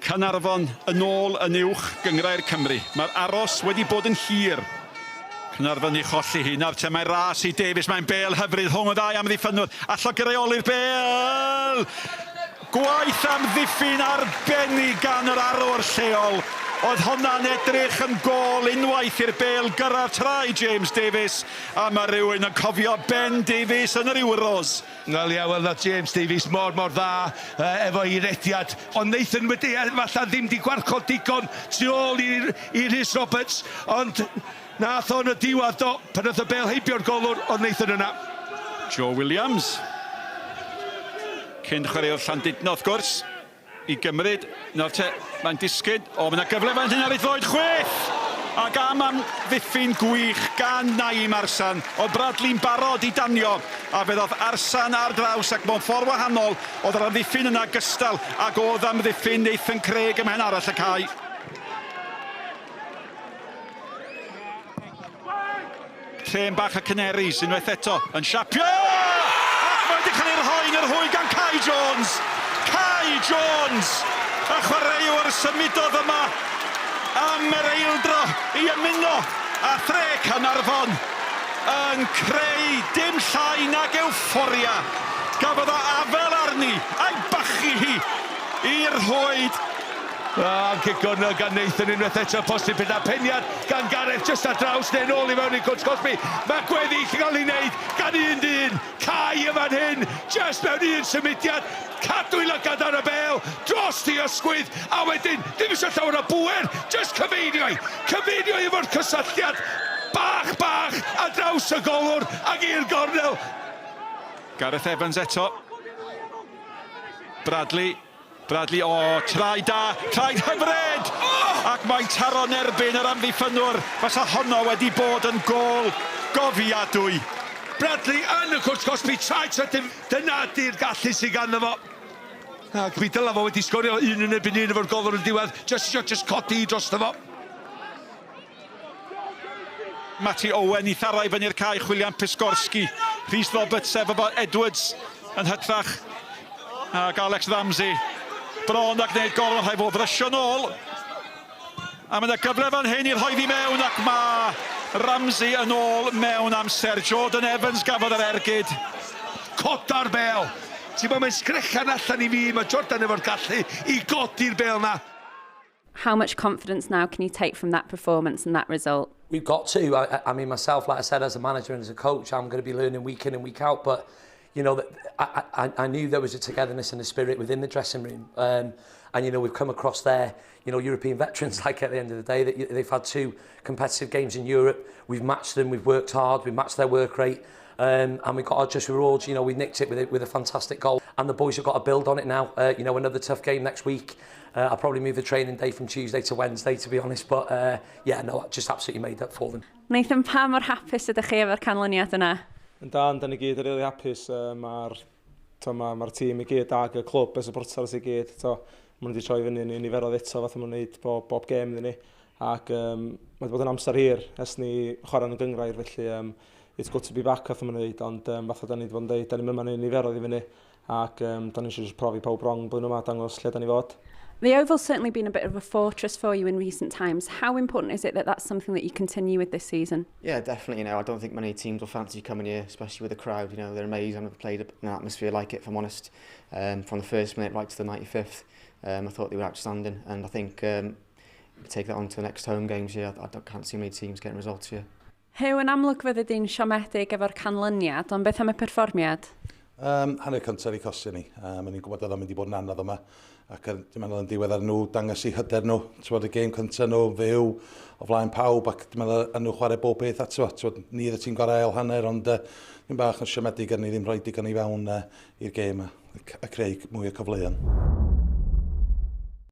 Caernarfon yn ôl yn uwch gyngrair Cymru. Mae'r aros wedi bod yn hir. Caernarfon i cholli hi. Nawr te mae ras i Davies. Mae'n bel hyfryd. Hwng o ddau am ddiffynwr. Allo gyreoli'r bel. Gwaith am ddiffyn arbennig gan yr arwr lleol. Oedd hwnna'n edrych yn gol unwaith i'r bel gyrra'r trai James Davies. A mae rhywun yn cofio Ben Davies yn yr Euros. Wel ia, wel James Davies mor dda efo ei rediad. Ond Nathan wedi falle ddim di gwarchod digon tu ôl i Rhys Roberts. Ond nath o'n y diwedd do, pan oedd y bel heibio'r golwr, oedd Nathan yna. Joe Williams. Cyn chwaraeo'r Llandudno wrth gwrs. I gymryd, nawr te, mae'n disgyn. O, mae yna gyfle fan hyn ar ei ddroed chwech. Ac am ddiffyn gwych gan Naim Arsan. Oedd Bradley'n barod i danio. A fe ddodd Arsan ar draws ac mewn ffordd wahanol. Oedd yr amddiffyn yna gystal. Ac oedd amddiffyn Nathan Craig ymhen arall y cae. Llên bach y Canaries unwaith eto yn siapio! Ac mae wedi cael ei rhoi yn yr hwy gan Kai Jones. Kai Jones, y chwaraewr symudodd yma am yr eildro i ymuno a thre Caernarfon yn creu dim llai nag euphoria. Gafodd o afel arni a'i bachu hi i'r hwyd. Cigon gan Nathan unwaith eto, posib bydd peniad gan Gareth just ar draws neu nôl i mewn i Cwts Cosby. Mae gweddill yn cael ei wneud gan un dyn. Cai yma'n hyn, just mewn un symudiad. Cadw i lygad ar y bel, dros i ysgwydd, a wedyn, dim eisiau llawer o bwer, just cyfeinio efo'r cysylltiad bach a draws y golwr ac i'r gornel. Gareth Evans eto. Bradley, o, trai da, trai hyfryd! Ac mae'n taro'n erbyn yr amddiffynwr. Fasa honno wedi bod yn gol gofiadwy. Bradley yn y Cwts Cosby, trai tydyn, dyna di'r gallu sy'n ganddo fo. Ac mi dyla fo wedi sgorio un yn erbyn un efo'r golwr yn diwedd, just codi dros fo. Matty Owen i tharo i fyny'r cae chwilio am Piskorski. Rhys Roberts efo fo Edwards yn hytrach. Ac Alex Ramsey. Bron ac wneud gol yn rhaid fod rysio nôl. A mae yna gyfle fan hyn i'r rhoi mewn ac mae Ramsey yn ôl mewn amser. Jordan Evans gafodd yr ergyd. Coda'r bel. Ti'n bod mae'n sgrechan allan i fi, mae Jordan efo'r gallu i godi'r bel na. How much confidence now can you take from that performance and that result? We've got to. I mean, myself, like I said, as a manager and as a coach, I'm going to be learning week in and week out. But, you know, I knew there was a togetherness and a spirit within the dressing room. And, you know, we've come across there, you know, European veterans, like at the end of the day, that they've had 2 competitive games in Europe. We've matched them, we've worked hard, we've matched their work rate. And we got our just rewards. You know, we nicked it with a fantastic goal, and the boys have got to build on it now. You know, another tough game next week. I'll probably move the training day from Tuesday to Wednesday, to be honest. But yeah, no, I just absolutely made up for them. Nathan, pa mor hapus ydych chi efo'r canlyniad yna? Yn dan, da ni gyd yn rili hapus. Mae'r tîm i gyd ag y clwb, y supporters i gyd. Maen wedi troi fyny i niferoedd eto, fath o'n wneud bob gêm iddyn ni. Ac mae wedi bod yn amser hir ers ni chwarae yn y gyngrair, felly it's good to be back, fath o'n wneud. Ond fath o da ni wedi bod yn dweud, da ni'n mynd i niferoedd i fyny. Ac da ni eisiau profi pawb rong blwyddyn yma, dangos lle da ni fod. The Oval's certainly been a bit of a fortress for you in recent times. How important is it that that's something that you continue with this season? Yeah, definitely. You know, I don't think many teams will fancy coming here, especially with the crowd. You know, they're amazing. I've never played in an atmosphere like it, if I'm honest. From the first minute right to the 95th, I thought they were outstanding, and I think we take that on to the next home games here. I can't see many teams getting results here. Hyw, yn amlwg fydde di'n siomedig efo'r canlyniad, ond beth am y perfformiad? Hanner cyntaf i costio ni. Ni'n gwybod oedd o'n mynd i bod yn anodd yma. Ac dim ond yn diwedd ar nhw, dangos i hyder nhw. Tywod y gêm cyntaf nhw, fyw o flaen pawb, ac dim ond yn nhw chwarae bob beth ato. Ni ddod ti'n gorau ail hanner, ond ni'n bach yn siomedig ar ni ddim rhoi digon i fewn i'r gêm a creu mwy o cyfleon.